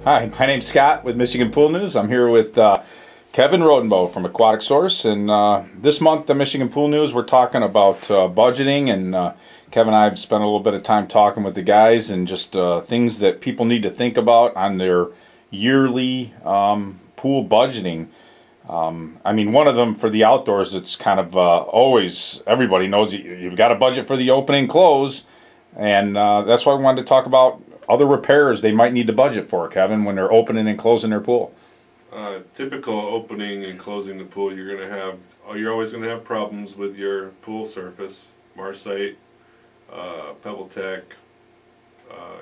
Hi, my name's Scott with Michigan Pool News. I'm here with Kevin Rodenbow from Aquatic Source, and this month the Michigan Pool News we're talking about budgeting, and Kevin and I have spent a little bit of time talking with the guys and just things that people need to think about on their yearly pool budgeting. I mean, one of them for the outdoors, it's kind of always, everybody knows you've got a budget for the open and close, and that's why I wanted to talk about other repairs they might need to budget for, Kevin, when they're opening and closing their pool. Typical opening and closing the pool, you're always gonna have problems with your pool surface, Marsite, PebbleTech,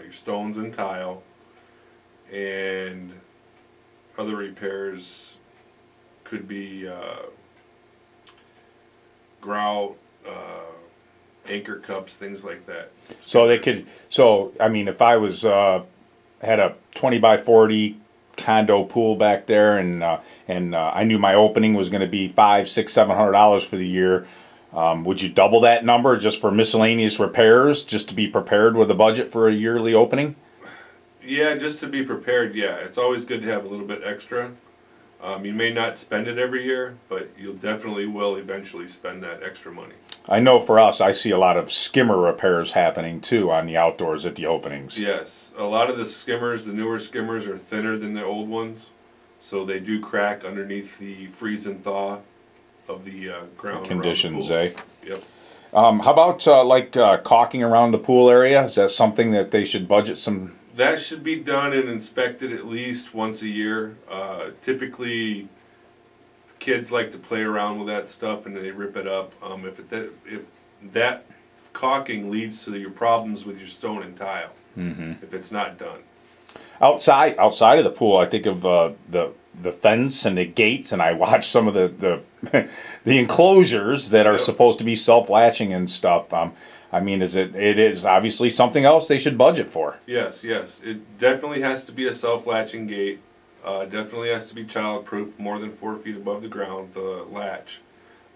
your stones and tile, and other repairs could be grout, anchor cups, things like that. So they could. So I mean, if I was had a 20 by 40 condo pool back there, and I knew my opening was going to be $500, $600, $700 for the year, would you double that number just for miscellaneous repairs, just to be prepared with a budget for a yearly opening? Yeah, just to be prepared. Yeah, it's always good to have a little bit extra. You may not spend it every year, but you definitely will eventually spend that extra money. I know for us, I see a lot of skimmer repairs happening too on the outdoors at the openings. Yes, a lot of the skimmers, the newer skimmers, are thinner than the old ones, so they do crack underneath the freeze and thaw of the ground. Conditions, eh? Yep. How about caulking around the pool area? Is that something that they should budget some? That should be done and inspected at least once a year. Typically, kids like to play around with that stuff and they rip it up. If that caulking leads to your problems with your stone and tile, if it's not done. Outside of the pool, I think of the fence and the gates, and I watch some of the the enclosures that are supposed to be self-latching and stuff. I mean, it is obviously something else they should budget for. Yes, yes. It definitely has to be a self-latching gate. Definitely has to be child-proof, more than 4 feet above the ground, the latch.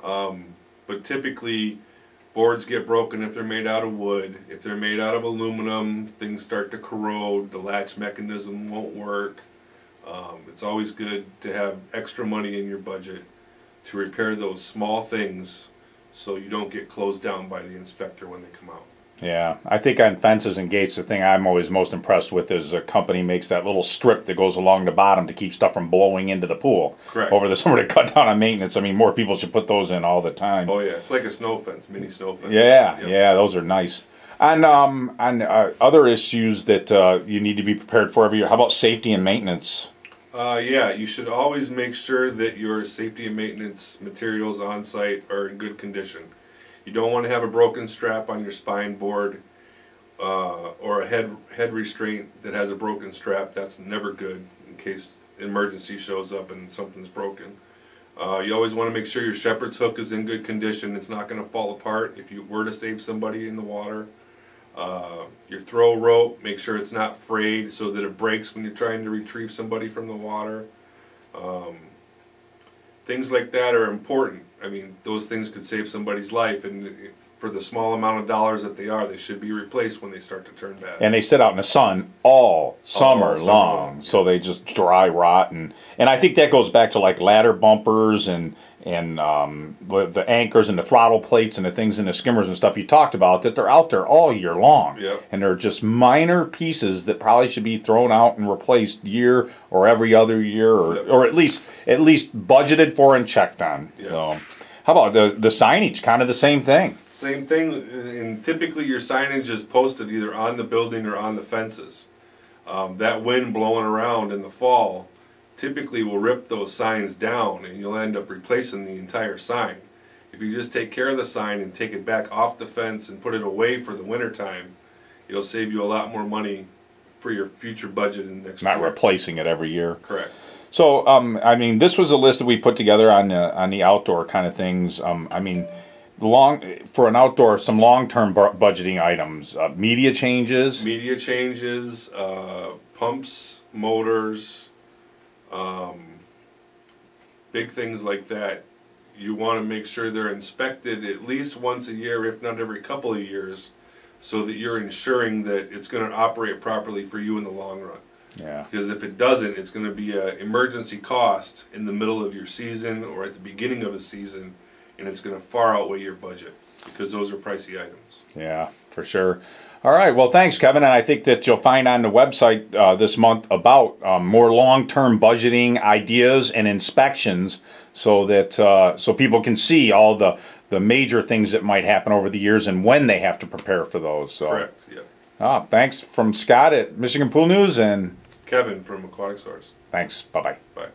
But typically, boards get broken if they're made out of wood. If they're made out of aluminum, things start to corrode. The latch mechanism won't work. It's always good to have extra money in your budget to repair those small things, so you don't get closed down by the inspector when they come out. Yeah, I think on fences and gates, the thing I'm always most impressed with is a company makes that little strip that goes along the bottom to keep stuff from blowing into the pool. Correct. Over the summer to cut down on maintenance. I mean, more people should put those in all the time. Oh yeah, it's like a snow fence, mini snow fence. Yeah, Yep. yeah, those are nice. On other issues that you need to be prepared for every year, how about safety and maintenance? Yeah, you should always make sure that your safety and maintenance materials on site are in good condition. You don't want to have a broken strap on your spine board or a head restraint that has a broken strap. That's never good in case emergency shows up and something's broken. You always want to make sure your shepherd's hook is in good condition. It's not going to fall apart if you were to save somebody in the water. Your throw rope, make sure it's not frayed so that it breaks when you're trying to retrieve somebody from the water. Things like that are important. I mean, those things could save somebody's life, and for the small amount of dollars that they should be replaced when they start to turn bad. And they sit out in the sun all summer long, so they just dry rot, and I think that goes back to like ladder bumpers and the anchors and the throttle plates and the things in the skimmers and stuff you talked about, that they're out there all year long. Yep. And they're just minor pieces that probably should be thrown out and replaced year or every other year, or at least budgeted for and checked on. Yes. So, how about the signage? Kind of the same thing. Same thing, and typically your signage is posted either on the building or on the fences. That wind blowing around in the fall typically will rip those signs down, and you'll end up replacing the entire sign. If you just take care of the sign and take it back off the fence and put it away for the winter time, it'll save you a lot more money for your future budget in the next year. Not replacing it every year. Correct. So, I mean, this was a list that we put together on the outdoor kind of things. I mean, for an outdoor, some long-term budgeting items, media changes. Media changes, pumps, motors, big things like that. You want to make sure they're inspected at least once a year, if not every couple of years, so that you're ensuring that it's going to operate properly for you in the long run. Yeah. Because if it doesn't, it's going to be an emergency cost in the middle of your season or at the beginning of a season, and it's going to far outweigh your budget because those are pricey items. Yeah, for sure. All right. Well, thanks, Kevin. And I think that you'll find on the website this month about more long-term budgeting ideas and inspections, so that so people can see all the major things that might happen over the years and when they have to prepare for those. So. Correct. Yeah. Thanks from Scott at Michigan Pool News, and Kevin from Aquatic Source. thanks. Bye-bye. Bye.